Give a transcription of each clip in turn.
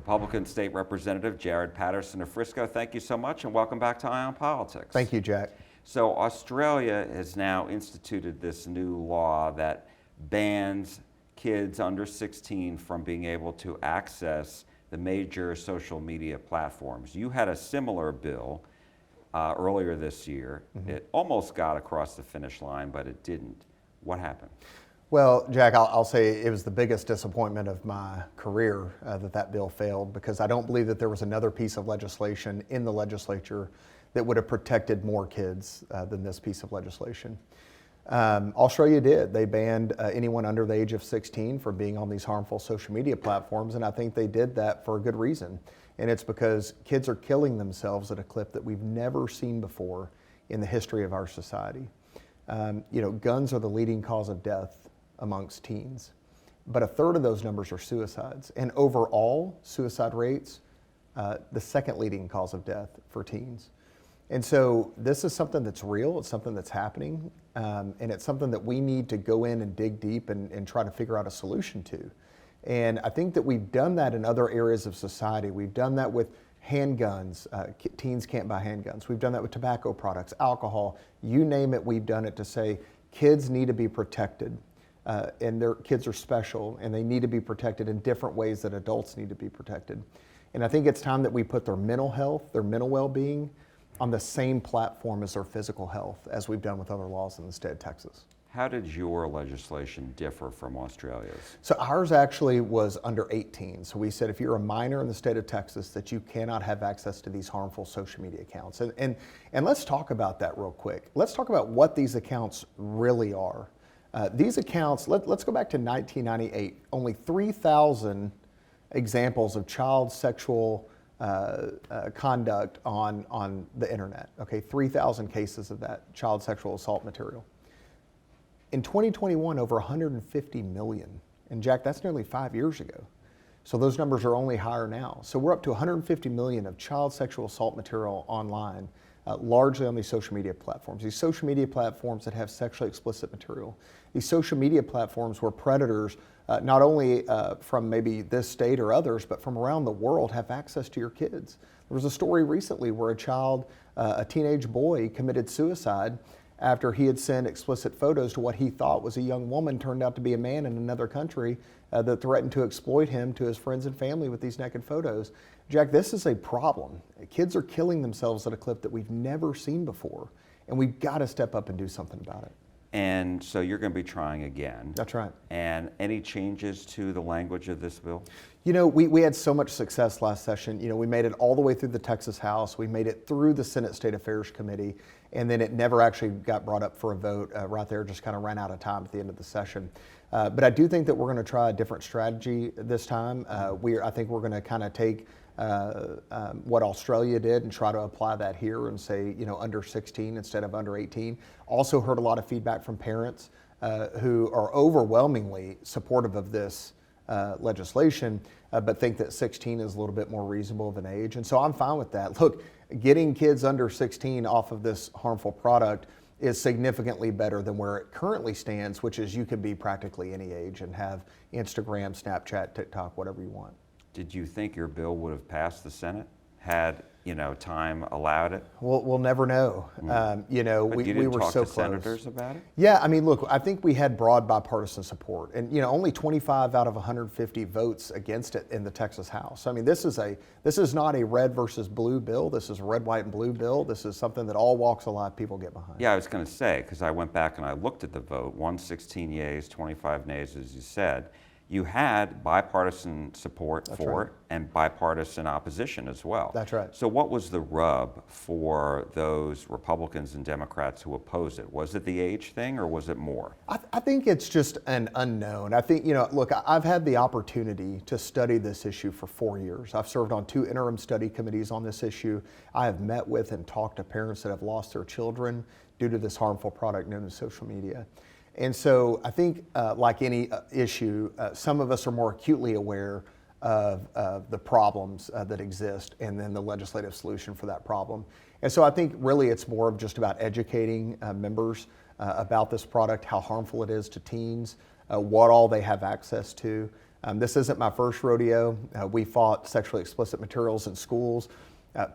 Republican State Representative Jared Patterson of Frisco, thank you so much and welcome back to Eye on Politics. Thank you, Jack. So Australia has now instituted this new law that bans kids under 16 from being able to access the major social media platforms. You had a similar bill earlier this year. It almost got across the finish line, but it didn't. What happened? Well, Jack, I'll say it was the biggest disappointment of my career that bill failed, because I don't believe that there was another piece of legislation in the legislature that would have protected more kids than this piece of legislation. Australia did. They banned anyone under the age of 16 from being on these harmful social media platforms, and I think they did that for a good reason. And it's because kids are killing themselves at a clip that we've never seen before in the history of our society. Guns are the leading cause of death amongst teens, but a third of those numbers are suicides. And overall suicide rates, the second leading cause of death for teens. And so this is something that's real, it's something that's happening, and it's something that we need to go in and dig deep and try to figure out a solution to. And I think that we've done that in other areas of society. We've done that with handguns. Teens can't buy handguns. We've done that with tobacco products, alcohol, you name it, we've done it to say kids need to be protected. And their kids are special and they need to be protected in different ways that adults need to be protected. And I think it's time that we put their mental health, their mental well-being on the same platform as their physical health, as we've done with other laws in the state of Texas. How did your legislation differ from Australia's? So ours actually was under 18. So we said if you're a minor in the state of Texas that you cannot have access to these harmful social media accounts. And let's talk about that real quick. Let's talk about what these accounts really are. These accounts, let's go back to 1998. Only 3,000 examples of child sexual conduct on the internet. Okay, 3,000 cases of that child sexual assault material. In 2021, over 150 million. And Jack, that's nearly 5 years ago. So those numbers are only higher now. So we're up to 150 million of child sexual assault material online, largely on these social media platforms. These social media platforms that have sexually explicit material. These social media platforms where predators, not only from maybe this state or others, but from around the world have access to your kids. There was a story recently where a teenage boy committed suicide after he had sent explicit photos to what he thought was a young woman, turned out to be a man in another country that threatened to exploit him to his friends and family with these naked photos. Jack, this is a problem. Kids are killing themselves at a clip that we've never seen before, and we've got to step up and do something about it. And so you're going to be trying again. That's right. And any changes to the language of this bill? You know, we had so much success last session. You know, we made it all the way through the Texas House. We made it through the Senate State Affairs Committee, and then it never actually got brought up for a vote. Right there, just kind of ran out of time at the end of the session. But I do think that we're going to try a different strategy this time. I think we're going to kind of take what Australia did and try to apply that here and say, under 16 instead of under 18. Also heard a lot of feedback from parents who are overwhelmingly supportive of this legislation, but think that 16 is a little bit more reasonable of an age. And so I'm fine with that. Look, getting kids under 16 off of this harmful product is significantly better than where it currently stands, which is you can be practically any age and have Instagram, Snapchat, TikTok, whatever you want. Did you think your bill would have passed the Senate had time allowed it? We'll never know. But we were talk so to close. senators about it? Yeah, I mean, look, I think we had broad bipartisan support, and only 25 out of 150 votes against it in the Texas House. I mean, this is not a red versus blue bill. This is a red, white, and blue bill. This is something that all walks of life people get behind. Yeah, I was going to say, because I went back and I looked at the vote, 116 yeas, 25 nays, as you said. You had bipartisan support for it and bipartisan opposition as well. That's right. So what was the rub for those Republicans and Democrats who opposed it? Was it the age thing or was it more? I think it's just an unknown. I think, look, I've had the opportunity to study this issue for 4 years. I've served on 2 interim study committees on this issue. I have met with and talked to parents that have lost their children due to this harmful product known as social media. And so I think like any issue, some of us are more acutely aware of the problems that exist and then the legislative solution for that problem. And so I think really it's more of just about educating members about this product, how harmful it is to teens, what all they have access to. This isn't my first rodeo. We fought sexually explicit materials in schools.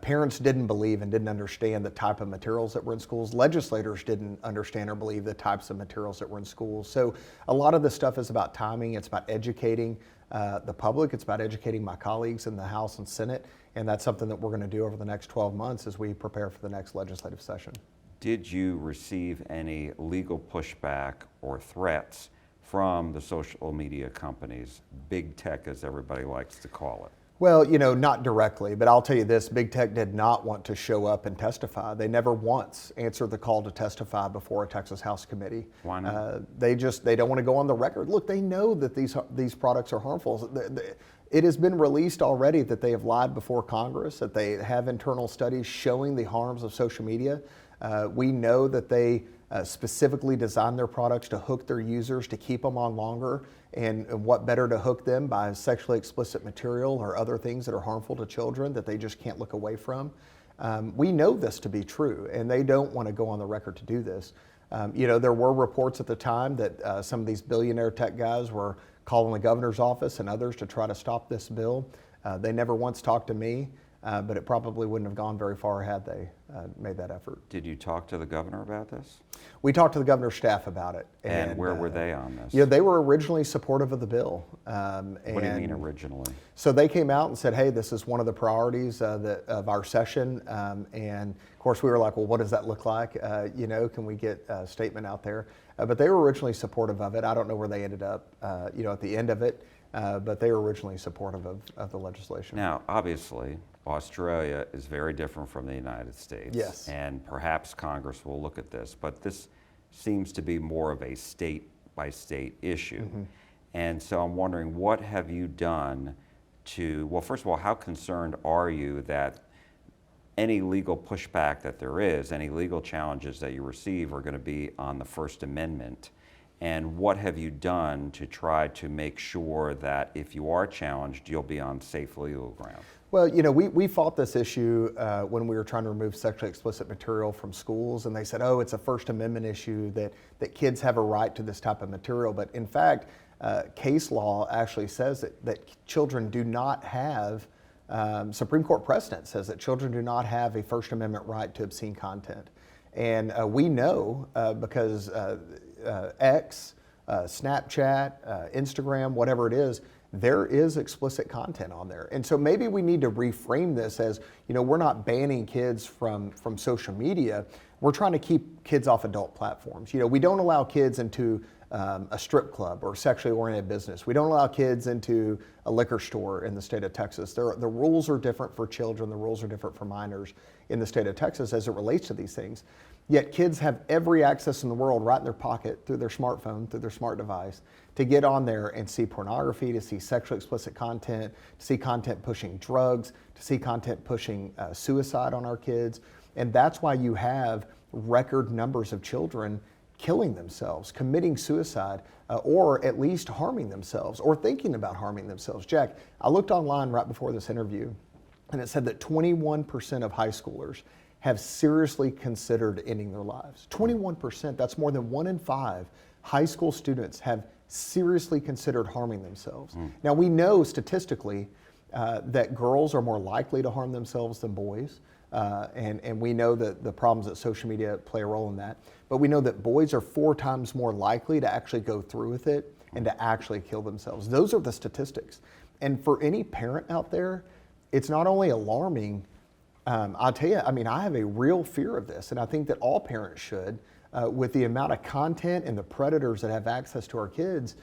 Parents didn't believe and didn't understand the type of materials that were in schools. Legislators didn't understand or believe the types of materials that were in schools. So a lot of this stuff is about timing. It's about educating the public. It's about educating my colleagues in the House and Senate. And that's something that we're going to do over the next 12 months as we prepare for the next legislative session. Did you receive any legal pushback or threats from the social media companies, big tech as everybody likes to call it? Well, you know, not directly, but I'll tell you this, big tech did not want to show up and testify. They never once answered the call to testify before a Texas House committee. Why not? They don't want to go on the record. Look, they know that these products are harmful. It has been released already that they have lied before Congress, that they have internal studies showing the harms of social media. We know that they specifically designed their products to hook their users, to keep them on longer. And what better to hook them by sexually explicit material or other things that are harmful to children that they just can't look away from. We know this to be true, and they don't want to go on the record to do this. You know, there were reports at the time that some of these billionaire tech guys were calling the governor's office and others to try to stop this bill. They never once talked to me, but it probably wouldn't have gone very far had they made that effort. Did you talk to the governor about this? We talked to the governor's staff about it. And where were they on this? Yeah, they were originally supportive of the bill. What do you mean originally? So they came out and said, hey, this is one of the priorities of our session. And of course we were like, well, what does that look like? You know, can we get a statement out there? But they were originally supportive of it. I don't know where they ended up, you know, at the end of it, but they were originally supportive of the legislation. Now, obviously, Australia is very different from the United States. Yes. And perhaps Congress will look at this, but this seems to be more of a state-by-state issue. Mm-hmm. And so I'm wondering, what have you done to, well, first of all, how concerned are you that any legal pushback that there is, any legal challenges that you receive are going to be on the First Amendment? And what have you done to try to make sure that if you are challenged, you'll be on safe legal ground? Well, you know, we fought this issue when we were trying to remove sexually explicit material from schools, and they said, oh, it's a First Amendment issue, that kids have a right to this type of material. But in fact, case law actually says that children do not have, Supreme Court precedent says that children do not have a First Amendment right to obscene content. And we know because X, Snapchat, Instagram, whatever it is, there is explicit content on there. And so maybe we need to reframe this as, you know, we're not banning kids from social media. We're trying to keep kids off adult platforms. You know, we don't allow kids into a strip club or sexually oriented business. We don't allow kids into a liquor store in the state of Texas. The rules are different for children. The rules are different for minors in the state of Texas as it relates to these things. Yet kids have every access in the world right in their pocket through their smartphone, through their smart device, to get on there and see pornography, to see sexually explicit content, to see content pushing drugs, to see content pushing suicide on our kids. And that's why you have record numbers of children killing themselves, committing suicide, or at least harming themselves or thinking about harming themselves. Jack, I looked online right before this interview, and it said that 21% of high schoolers have seriously considered ending their lives. 21%, that's more than 1 in 5 high school students have seriously considered harming themselves. Now we know statistically that girls are more likely to harm themselves than boys. And we know that the problems that social media play a role in that. But we know that boys are 4 times more likely to actually go through with it and to actually kill themselves. Those are the statistics. And for any parent out there, it's not only alarming, I'll tell you, I mean, I have a real fear of this, and I think that all parents should, with the amount of content and the predators that have access to our kids.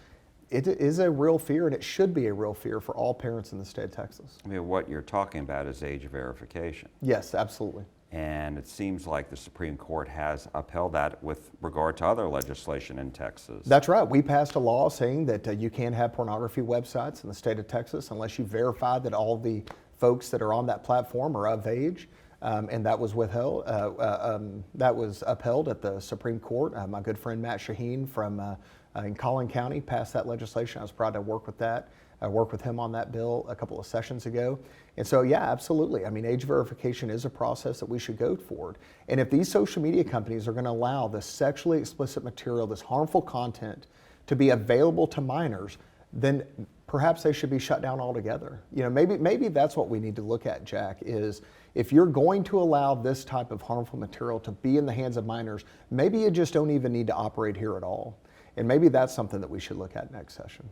It is a real fear, and it should be a real fear for all parents in the state of Texas. I mean, what you're talking about is age verification. Yes, absolutely. And it seems like the Supreme Court has upheld that with regard to other legislation in Texas. That's right. We passed a law saying that you can't have pornography websites in the state of Texas unless you verify that all the folks that are on that platform are of age. And that was withheld. That was upheld at the Supreme Court. My good friend Matt Shaheen from in Collin County passed that legislation. I was proud to work with that. I worked with him on that bill a couple of sessions ago. And so, yeah, absolutely. I mean, age verification is a process that we should go forward. And if these social media companies are going to allow this sexually explicit material, this harmful content, to be available to minors, then perhaps they should be shut down altogether. You know, maybe that's what we need to look at, Jack, is if you're going to allow this type of harmful material to be in the hands of minors, maybe you just don't even need to operate here at all. And maybe that's something that we should look at next session.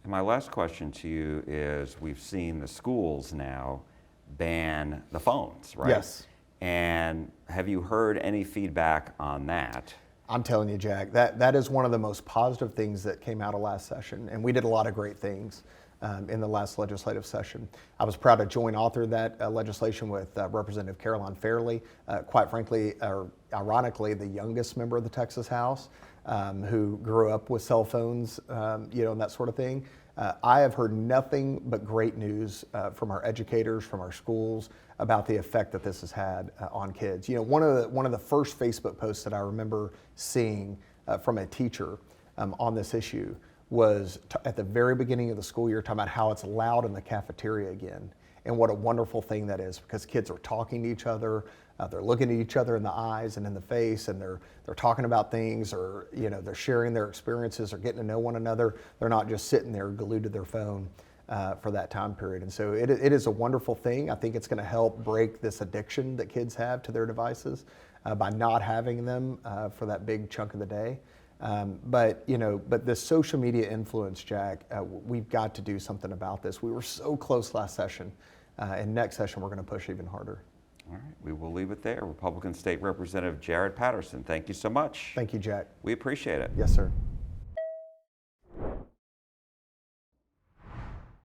And my last question to you is, we've seen the schools now ban the phones, right? Yes. And have you heard any feedback on that? I'm telling you, Jack, that is one of the most positive things that came out of last session, and we did a lot of great things in the last legislative session. I was proud to join author that legislation with Representative Caroline Fairley, quite frankly, or ironically, the youngest member of the Texas House, who grew up with cell phones, you know, and that sort of thing. I have heard nothing but great news from our educators, from our schools, about the effect that this has had on kids. You know, one of the first Facebook posts that I remember seeing from a teacher on this issue was at the very beginning of the school year, talking about how it's loud in the cafeteria again, and what a wonderful thing that is, because kids are talking to each other, they're looking at each other in the eyes and in the face, and they're talking about things, or you know, they're sharing their experiences or getting to know one another. They're not just sitting there glued to their phone for that time period. And so it is a wonderful thing. I think it's going to help break this addiction that kids have to their devices by not having them for that big chunk of the day. But the social media influence, Jack, we've got to do something about this. We were so close last session, and next session we're going to push even harder. All right, we will leave it there. Republican State Representative Jared Patterson, thank you so much. Thank you, Jack. We appreciate it. Yes, sir.